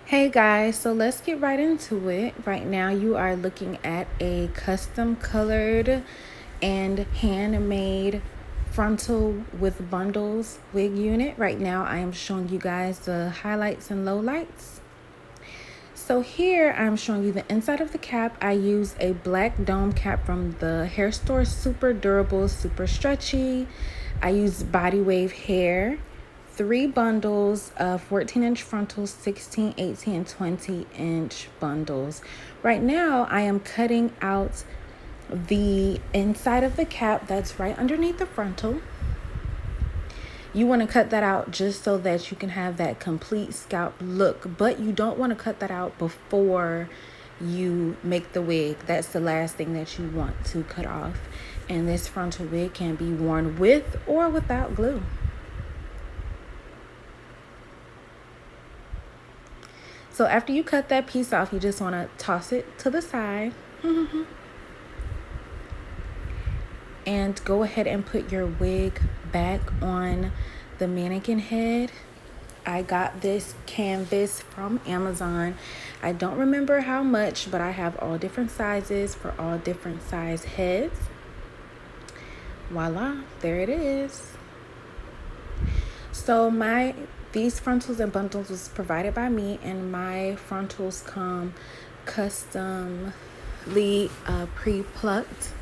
Hey guys, so let's get right into it. Right now, you are looking at a custom colored and handmade frontal with bundles wig unit. Right now, I am showing you guys the highlights and lowlights. So here I'm showing you the inside of the cap. I use a black dome cap from the hair store, super durable, super stretchy. I use body wave hair, 3 bundles of 14-inch frontals, 16, 18, and 20-inch bundles. Right now I am cutting out the inside of the cap that's right underneath the frontal. You want to cut that out just so that you can have that complete scalp look, but you don't want to cut that out before you make the wig. That's the last thing that you want to cut off. And this frontal wig can be worn with or without glue. So after you cut that piece off, you just want to toss it to the side. And go ahead and put your wig back on the mannequin head. I got this canvas from Amazon. I don't remember how much, but I have all different sizes for all different size heads. Voila, there it is. So these frontals and bundles was provided by me, and my frontals come customly pre-plucked.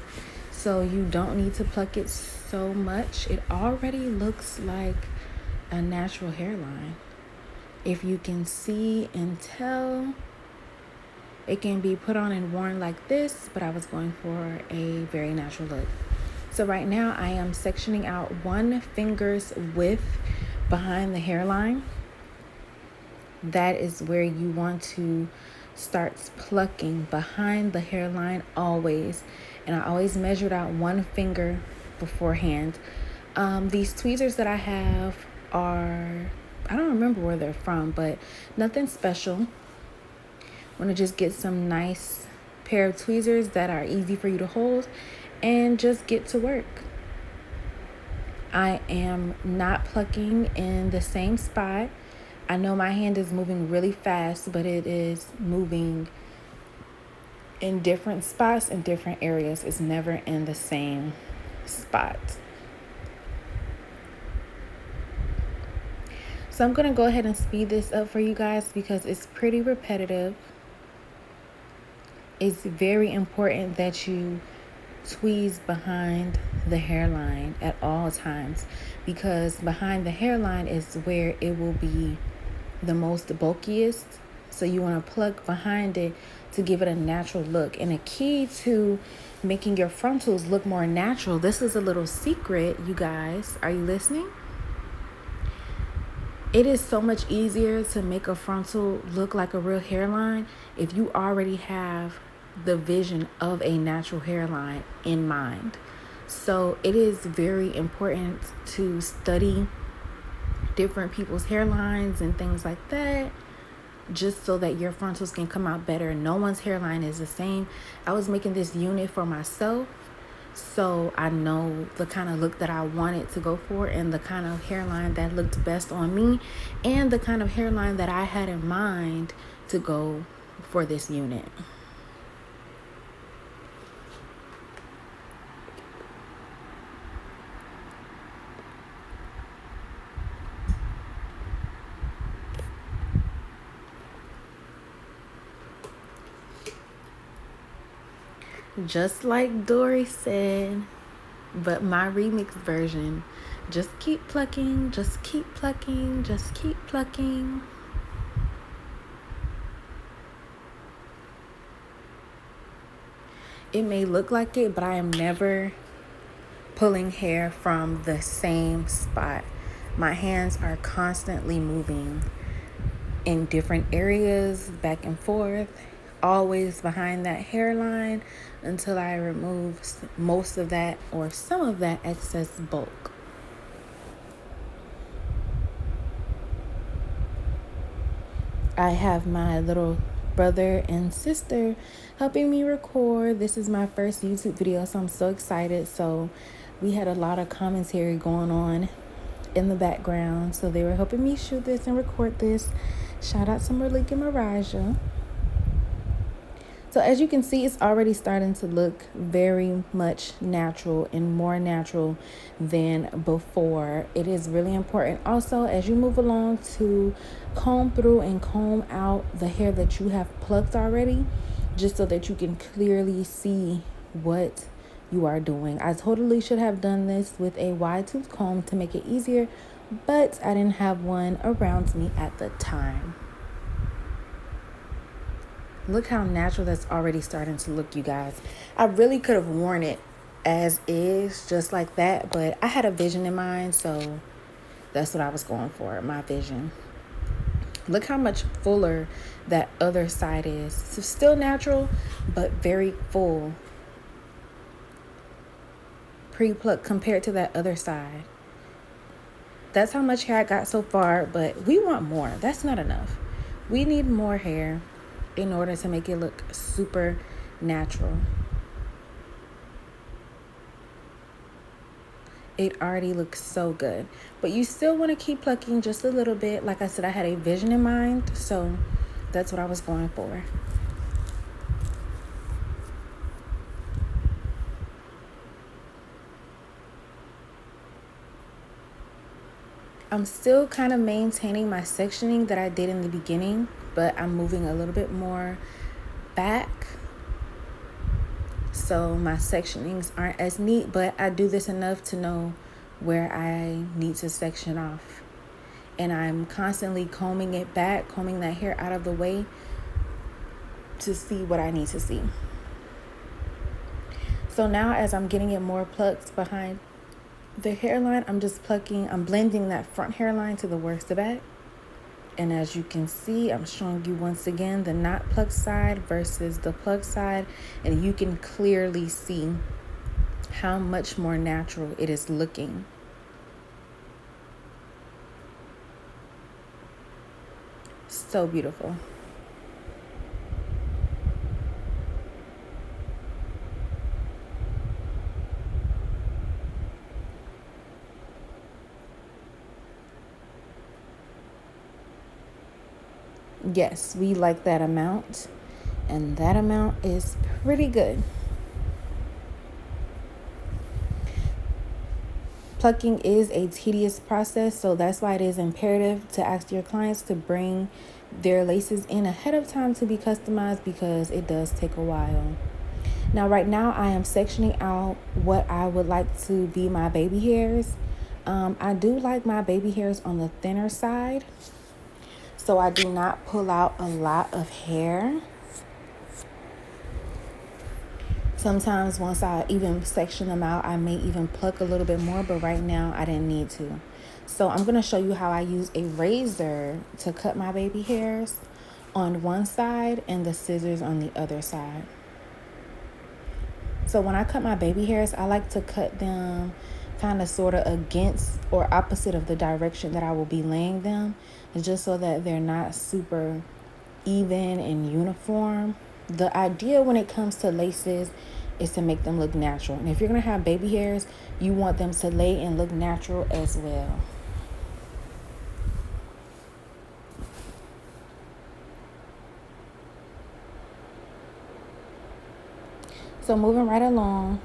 So you don't need to pluck it so much. It already looks like a natural hairline. If you can see and tell, it can be put on and worn like this, but I was going for a very natural look. So right now I am sectioning out 1 finger's width behind the hairline. That is where you want to start plucking, behind the hairline always. And I always measured out 1 finger beforehand. These tweezers that I have are, I don't remember where they're from, but nothing special. Want to just get some nice pair of tweezers that are easy for you to hold and just get to work. I am not plucking in the same spot. I know my hand is moving really fast, but it is moving in different spots in different areas. It's never in the same spot. So I'm going to go ahead and speed this up for you guys because it's pretty repetitive. It's very important that you tweeze behind the hairline at all times, because behind the hairline is where it will be the most bulkiest. So you want to pluck behind it to give it a natural look. And a key to making your frontals look more natural, this is a little secret, you guys. Are you listening? It is so much easier to make a frontal look like a real hairline if you already have the vision of a natural hairline in mind. So it is very important to study different people's hairlines and things like that, just so that your frontals can come out better. No one's hairline is the same. I was making this unit for myself, so I know the kind of look that I wanted to go for and the kind of hairline that looked best on me and the kind of hairline that I had in mind to go for this unit. Just like Dory said, but my remix version, just keep plucking, just keep plucking, just keep plucking. It may look like it, but I am never pulling hair from the same spot. My hands are constantly moving in different areas, back and forth, always behind that hairline until I remove most of that or some of that excess bulk. I have my little brother and sister helping me record. This is my first YouTube video, so I'm so excited. So we had a lot of commentary going on in the background, so they were helping me shoot this and record this. Shout out to Malik and Maraja. So as you can see, it's already starting to look very much natural and more natural than before. It is really important also as you move along to comb through and comb out the hair that you have plucked already, just so that you can clearly see what you are doing. I totally should have done this with a wide tooth comb to make it easier, but I didn't have one around me at the time. Look how natural that's already starting to look, you guys. I really could have worn it as is, just like that, but I had a vision in mind, so that's what I was going for, my vision. Look how much fuller that other side is. So still natural, but very full. Pre-pluck compared to that other side. That's how much hair I got so far, but we want more. That's not enough. We need more hair in order to make it look super natural. It already looks so good, but you still want to keep plucking just a little bit. Like I said, I had a vision in mind, so that's what I was going for. I'm still kind of maintaining my sectioning that I did in the beginning, but I'm moving a little bit more back, so my sectionings aren't as neat, but I do this enough to know where I need to section off. And I'm constantly combing it back, combing that hair out of the way to see what I need to see. So now as I'm getting it more plucked behind the hairline, I'm blending that front hairline to the worst of back. And as you can see, I'm showing you once again the not plucked side versus the plucked side. And you can clearly see how much more natural it is looking. So beautiful. Yes, we like that amount, and that amount is pretty good. Plucking is a tedious process, so that's why it is imperative to ask your clients to bring their laces in ahead of time to be customized, because it does take a while. Now, right now, I am sectioning out what I would like to be my baby hairs. I do like my baby hairs on the thinner side, so I do not pull out a lot of hair. Sometimes once I even section them out, I may even pluck a little bit more, but right now I didn't need to. So I'm going to show you how I use a razor to cut my baby hairs on one side and the scissors on the other side. So when I cut my baby hairs, I like to cut them kind of sort of against or opposite of the direction that I will be laying them, just so that they're not super even and uniform. The idea when it comes to laces is to make them look natural. And if you're going to have baby hairs, you want them to lay and look natural as well. So moving right along,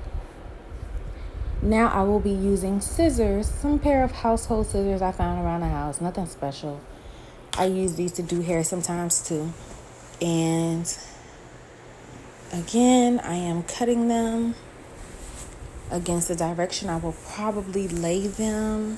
now I will be using scissors, some pair of household scissors I found around the house, nothing special. I use these to do hair sometimes too. And again, I am cutting them against the direction I will probably lay them.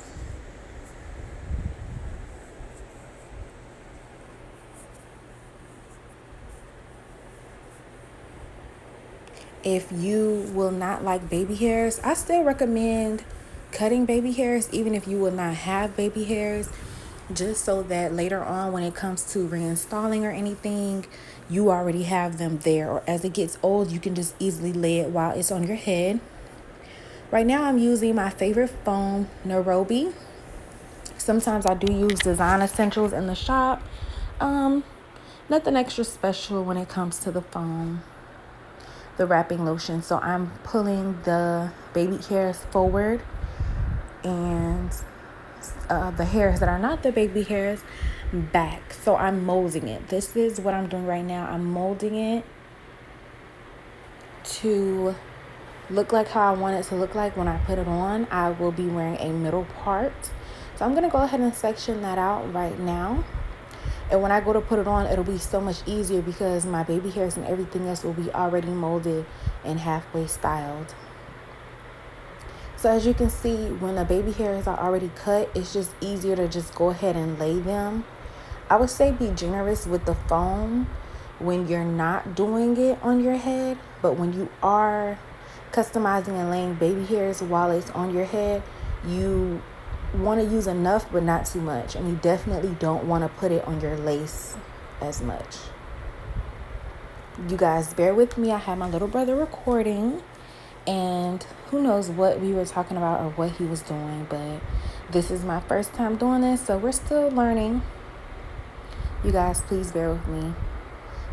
If you will not like baby hairs, I still recommend cutting baby hairs, even if you will not have baby hairs, just so that later on when it comes to reinstalling or anything, you already have them there. Or as it gets old, you can just easily lay it while it's on your head. Right now I'm using my favorite foam, Nairobi. Sometimes I do use Design Essentials in the shop. Nothing extra special when it comes to the foam, the wrapping lotion. So I'm pulling the baby hairs forward and the hairs that are not the baby hairs back. So I'm molding it. This is what I'm doing right now. I'm molding it to look like how I want it to look like when I put it on. I will be wearing a middle part. So I'm going to go ahead and section that out right now. And when I go to put it on, it'll be so much easier because my baby hairs and everything else will be already molded and halfway styled. So as you can see, when the baby hairs are already cut, it's just easier to just go ahead and lay them. I would say be generous with the foam when you're not doing it on your head, but when you are customizing and laying baby hairs while it's on your head, you want to use enough but not too much, and you definitely don't want to put it on your lace as much. You guys bear with me. I had my little brother recording, and who knows what we were talking about or what he was doing, but this is my first time doing this, so we're still learning. You guys, please bear with me.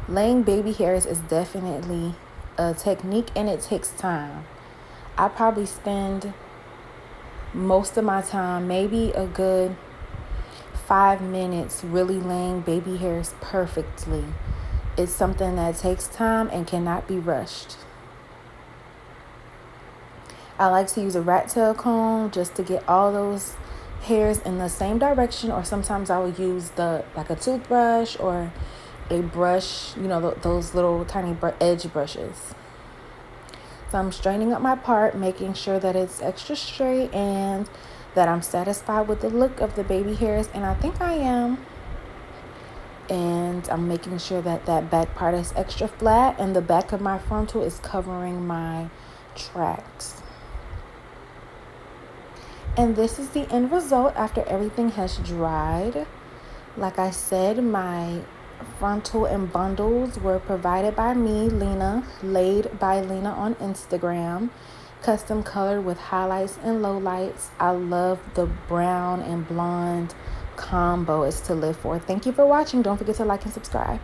Laying baby hairs is definitely a technique, and it takes time. I probably spend most of my time, maybe a good 5 minutes, really laying baby hairs perfectly. It's something that takes time and cannot be rushed. I like to use a rat tail comb just to get all those hairs in the same direction, or sometimes I will use a toothbrush or a brush, those little tiny edge brushes. So I'm straightening up my part, making sure that it's extra straight and that I'm satisfied with the look of the baby hairs, and I think I am. And I'm making sure that that back part is extra flat and the back of my frontal is covering my tracks. And this is the end result after everything has dried. Like I said, my frontal and bundles were provided by me, Lena, laid by Lena on Instagram, custom colored with highlights and lowlights. I love the brown and blonde combo. It's to live for. Thank you for watching. Don't forget to like and subscribe.